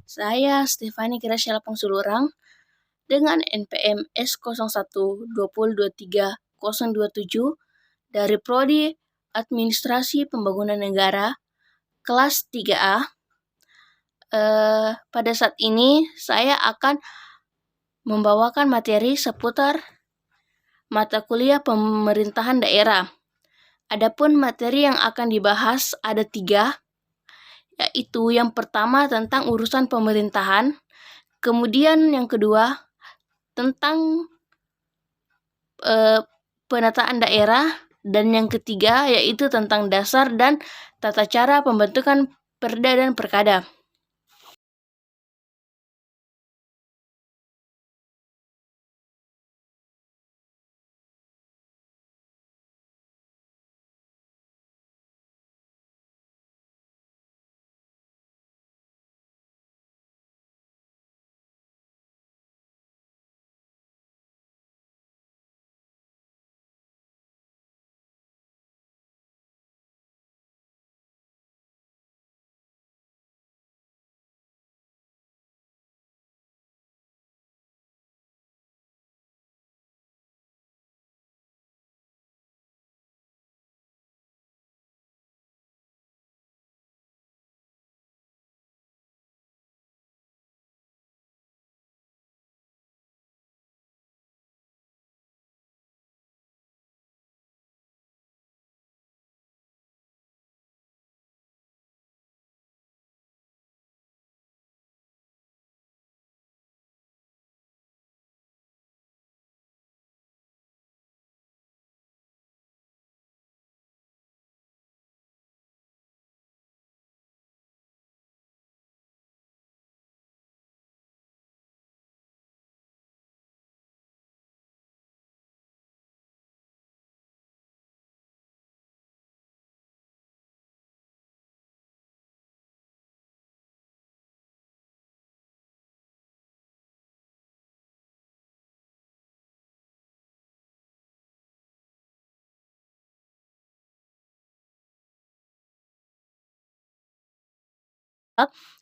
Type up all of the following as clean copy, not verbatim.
Saya Stefani Graciela Pangsulurang dengan NPM S0120230027 dari Prodi Administrasi Pembangunan Negara kelas 3A. Pada saat ini saya akan membawakan materi seputar mata kuliah pemerintahan daerah. Adapun materi yang akan dibahas ada 3, yaitu yang pertama tentang urusan pemerintahan, kemudian yang kedua tentang penataan daerah, dan yang ketiga yaitu tentang dasar dan tata cara pembentukan perda dan perkada.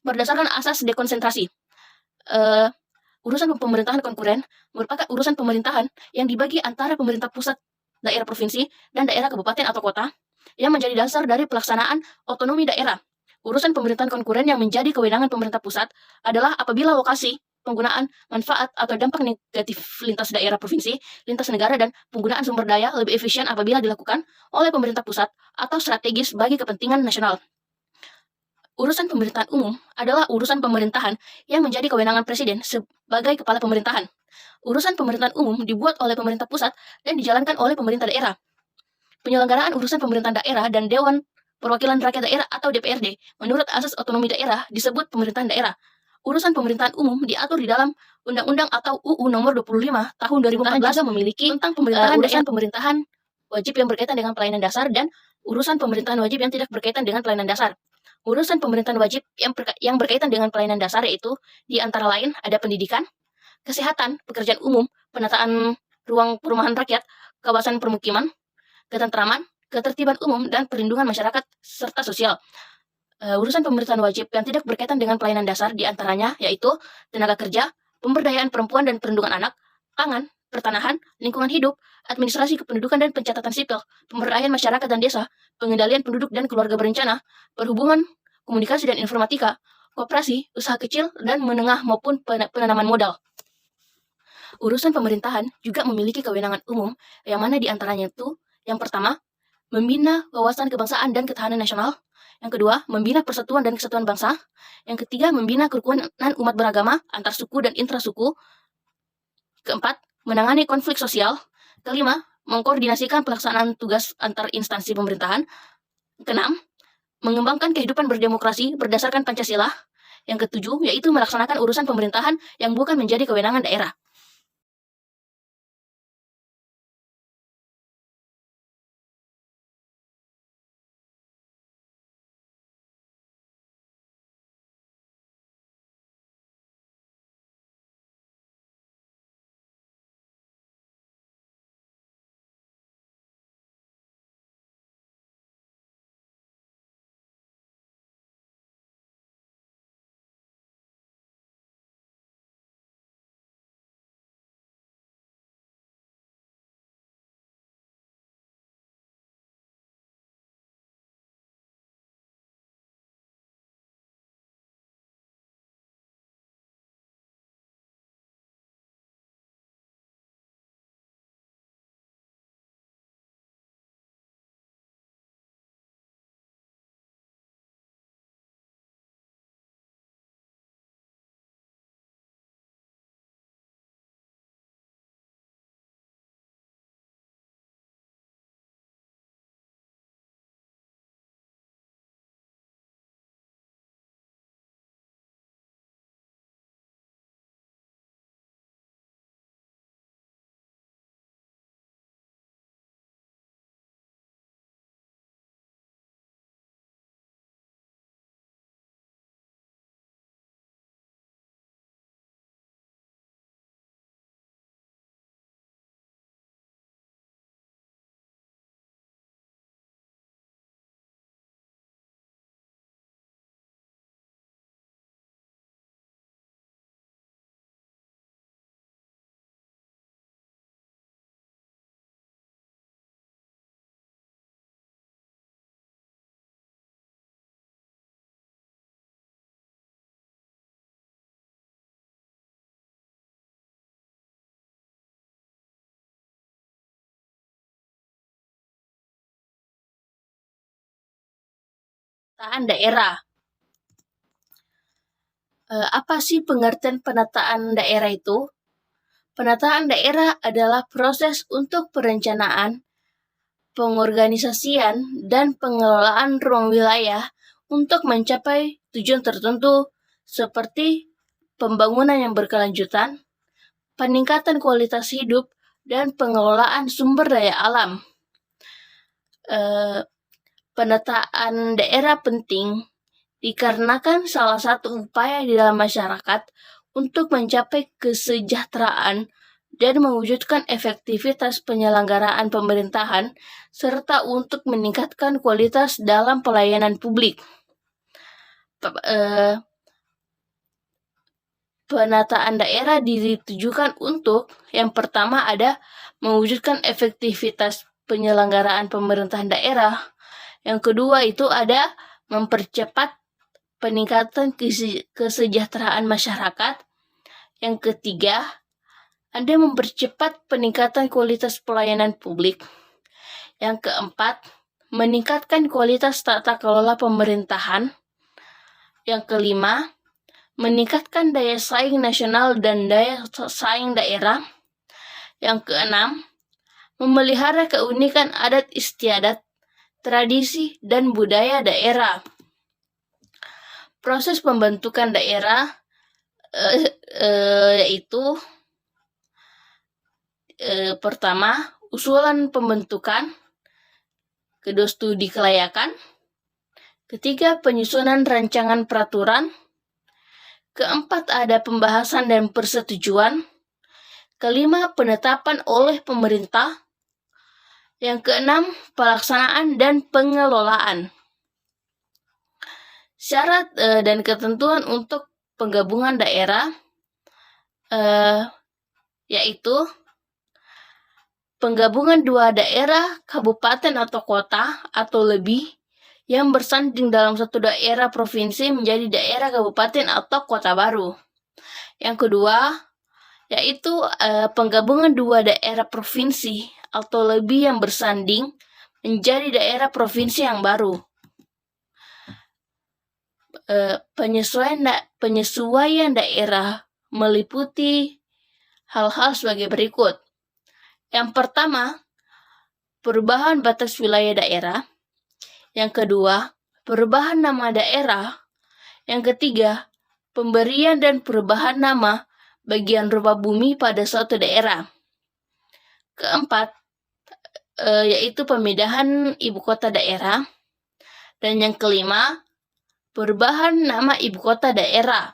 Berdasarkan asas dekonsentrasi, urusan pemerintahan konkuren merupakan urusan pemerintahan yang dibagi antara pemerintah pusat, daerah provinsi, dan daerah kabupaten atau kota yang menjadi dasar dari pelaksanaan otonomi daerah. Urusan pemerintahan konkuren yang menjadi kewenangan pemerintah pusat adalah apabila lokasi, penggunaan, manfaat, atau dampak negatif lintas daerah provinsi, lintas negara, dan penggunaan sumber daya lebih efisien apabila dilakukan oleh pemerintah pusat atau strategis bagi kepentingan nasional. Urusan pemerintahan umum adalah urusan pemerintahan yang menjadi kewenangan presiden sebagai kepala pemerintahan. Urusan pemerintahan umum dibuat oleh pemerintah pusat dan dijalankan oleh pemerintah daerah. Penyelenggaraan urusan pemerintahan daerah dan Dewan Perwakilan Rakyat Daerah atau DPRD menurut asas otonomi daerah disebut pemerintahan daerah. Urusan pemerintahan umum diatur di dalam Undang-Undang atau UU Nomor 25 Tahun 2014 juga memiliki tentang pemerintahan urusan pemerintahan wajib yang berkaitan dengan pelayanan dasar dan urusan pemerintahan wajib yang tidak berkaitan dengan pelayanan dasar. Urusan pemerintahan wajib yang berkaitan dengan pelayanan dasar yaitu di antara lain ada pendidikan, kesehatan, pekerjaan umum, penataan ruang perumahan rakyat, kawasan permukiman, ketentraman, ketertiban umum, dan perlindungan masyarakat serta sosial. Urusan pemerintahan wajib yang tidak berkaitan dengan pelayanan dasar di antaranya yaitu tenaga kerja, pemberdayaan perempuan dan perlindungan anak, pangan, pertanahan, lingkungan hidup, administrasi kependudukan dan pencatatan sipil, pemberdayaan masyarakat dan desa, pengendalian penduduk dan keluarga berencana, perhubungan, komunikasi dan informatika, koperasi, usaha kecil dan menengah maupun penanaman modal. Urusan pemerintahan juga memiliki kewenangan umum yang mana di antaranya itu yang pertama, membina wawasan kebangsaan dan ketahanan nasional. Yang kedua, membina persatuan dan kesatuan bangsa. Yang ketiga, membina kerukunan umat beragama antar suku dan intrasuku. Keempat, menangani konflik sosial. Kelima, mengkoordinasikan pelaksanaan tugas antar instansi pemerintahan. Keenam, mengembangkan kehidupan berdemokrasi berdasarkan Pancasila. Yang ketujuh, yaitu melaksanakan urusan pemerintahan yang bukan menjadi kewenangan daerah. Penataan daerah. Apa sih pengertian penataan daerah itu? Penataan daerah adalah proses untuk perencanaan, pengorganisasian, dan pengelolaan ruang wilayah untuk mencapai tujuan tertentu seperti pembangunan yang berkelanjutan, peningkatan kualitas hidup, dan pengelolaan sumber daya alam. Penataan daerah penting dikarenakan salah satu upaya di dalam masyarakat untuk mencapai kesejahteraan dan mewujudkan efektivitas penyelenggaraan pemerintahan serta untuk meningkatkan kualitas dalam pelayanan publik. Penataan daerah ditujukan untuk yang pertama ada mewujudkan efektivitas penyelenggaraan pemerintahan daerah. Yang kedua itu ada mempercepat peningkatan kesejahteraan masyarakat. Yang ketiga, ada mempercepat peningkatan kualitas pelayanan publik. Yang keempat, meningkatkan kualitas tata kelola pemerintahan. Yang kelima, meningkatkan daya saing nasional dan daya saing daerah. Yang keenam, memelihara keunikan adat istiadat, tradisi, dan budaya daerah. Proses pembentukan daerah yaitu pertama, usulan pembentukan, kedua studi kelayakan, ketiga penyusunan rancangan peraturan, keempat ada pembahasan dan persetujuan, kelima penetapan oleh pemerintah, yang keenam pelaksanaan dan pengelolaan. Syarat dan ketentuan untuk penggabungan daerah yaitu penggabungan dua daerah, kabupaten atau kota atau lebih yang bersanding dalam satu daerah provinsi menjadi daerah kabupaten atau kota baru. Yang kedua yaitu penggabungan dua daerah provinsi atau lebih yang bersanding menjadi daerah provinsi yang baru. Penyesuaian daerah meliputi hal-hal sebagai berikut. Yang pertama, perubahan batas wilayah daerah. Yang kedua, perubahan nama daerah. Yang ketiga, pemberian dan perubahan nama bagian rumah bumi pada suatu daerah. Keempat, yaitu pemindahan ibu kota daerah. Dan yang kelima, perubahan nama ibu kota daerah.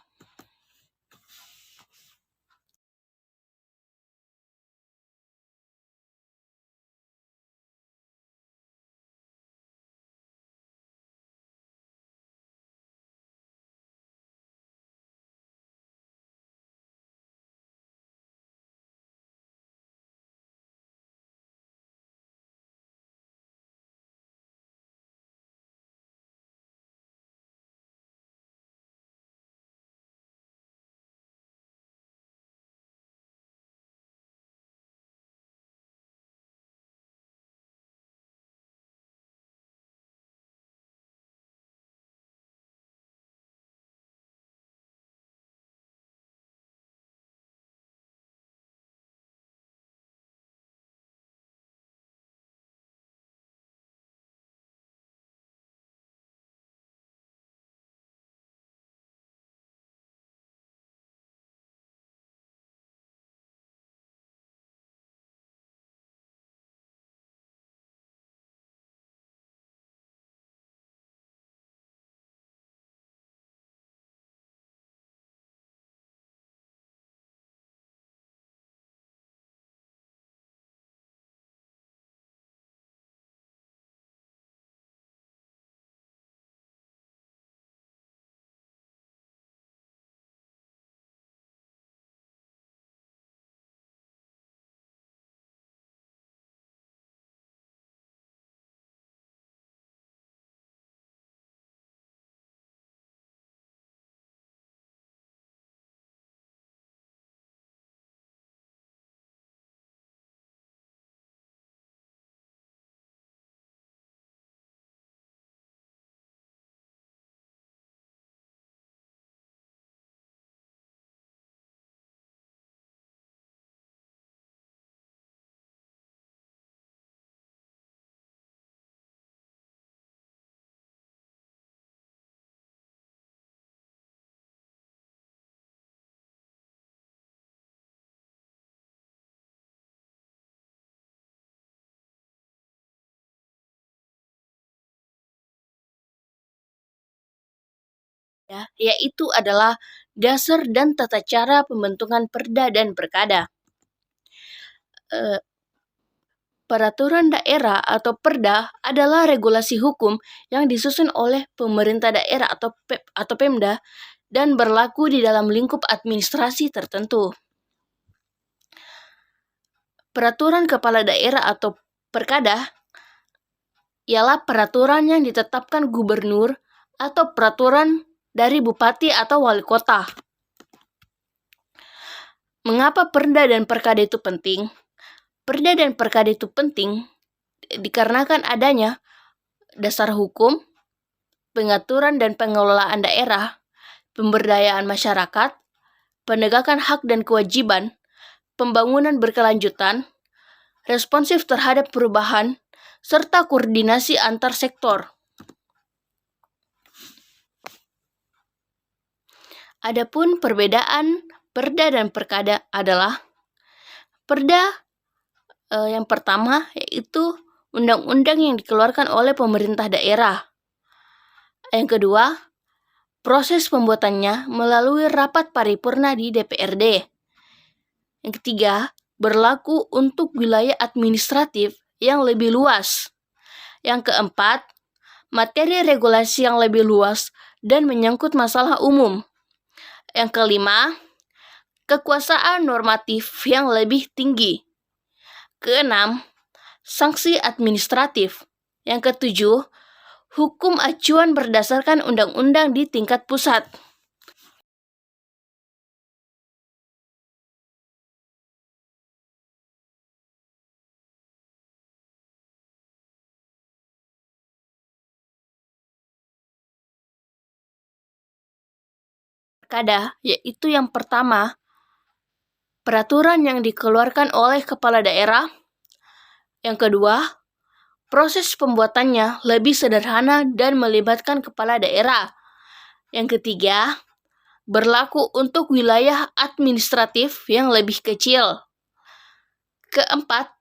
yaitu adalah dasar dan tata cara pembentukan perda dan perkada. Peraturan daerah atau perda adalah regulasi hukum yang disusun oleh pemerintah daerah atau Pemda dan berlaku di dalam lingkup administrasi tertentu. Peraturan kepala daerah atau perkada ialah peraturan yang ditetapkan gubernur atau peraturan dari bupati atau wali kota. Mengapa perda dan perkada itu penting? Perda dan perkada itu penting dikarenakan adanya dasar hukum, pengaturan dan pengelolaan daerah, pemberdayaan masyarakat, penegakan hak dan kewajiban, pembangunan berkelanjutan, responsif terhadap perubahan, serta koordinasi antar sektor. Adapun perbedaan perda dan perkada adalah perda yang pertama yaitu undang-undang yang dikeluarkan oleh pemerintah daerah. Yang kedua, proses pembuatannya melalui rapat paripurna di DPRD. Yang ketiga, berlaku untuk wilayah administratif yang lebih luas. Yang keempat, materi regulasi yang lebih luas dan menyangkut masalah umum. Yang kelima, kekuasaan normatif yang lebih tinggi. Keenam, sanksi administratif. Yang ketujuh, hukum acuan berdasarkan undang-undang di tingkat pusat. Perkada, yaitu yang pertama, peraturan yang dikeluarkan oleh kepala daerah. Yang kedua, proses pembuatannya lebih sederhana dan melibatkan kepala daerah. Yang ketiga, berlaku untuk wilayah administratif yang lebih kecil. Keempat,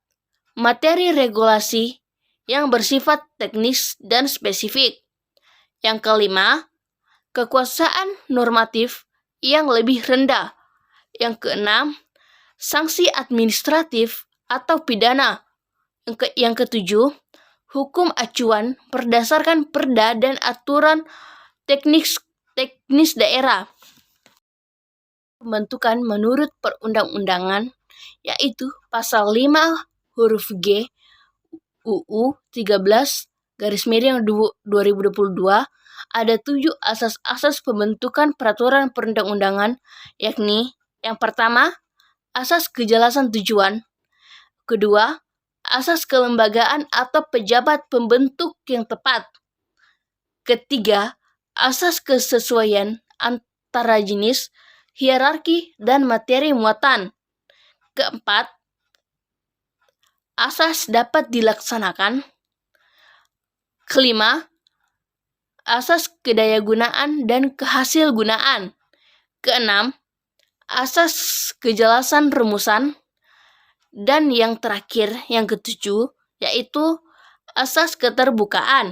materi regulasi yang bersifat teknis dan spesifik. Yang kelima, kekuasaan normatif yang lebih rendah. Yang keenam, sanksi administratif atau pidana. Yang ketujuh, hukum acuan berdasarkan perda dan aturan teknis daerah. Pembentukan menurut perundang-undangan yaitu pasal 5 huruf G UU 13/2022 ada 7 asas-asas pembentukan peraturan perundang-undangan, yakni yang pertama, asas kejelasan tujuan. Kedua, asas kelembagaan atau pejabat pembentuk yang tepat. Ketiga, asas kesesuaian antara jenis, hierarki, dan materi muatan. Keempat, asas dapat dilaksanakan. Kelima, asas kedayagunaan dan kehasilgunaan. Keenam, asas kejelasan rumusan. Dan yang terakhir, yang ketujuh, yaitu asas keterbukaan.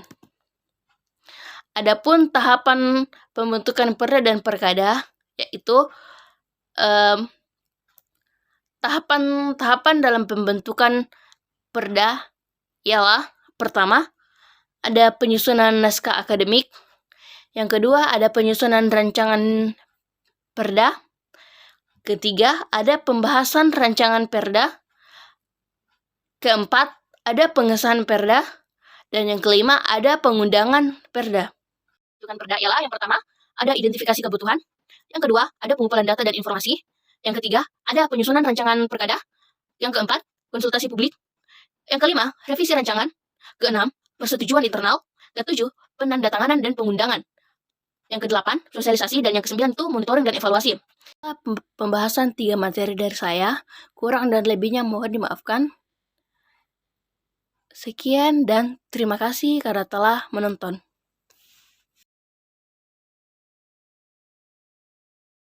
Adapun tahapan pembentukan perda dan perkada, yaitu tahapan dalam pembentukan perda ialah pertama, ada penyusunan naskah akademik. Yang kedua, ada penyusunan rancangan perda. Ketiga, ada pembahasan rancangan perda. Keempat, ada pengesahan perda. Dan yang kelima, ada pengundangan perda. Pembentukan perda ialah yang pertama, ada identifikasi kebutuhan. Yang kedua, ada pengumpulan data dan informasi. Yang ketiga, ada penyusunan rancangan perkada. Yang keempat, konsultasi publik. Yang kelima, revisi rancangan. Keenam, persetujuan internal. Ketujuh, penandatanganan dan pengundangan. Yang kedelapan, sosialisasi. Dan yang kesembilan itu monitoring dan evaluasi. Pembahasan 3 materi dari saya. Kurang dan lebihnya mohon dimaafkan. Sekian dan terima kasih karena telah menonton.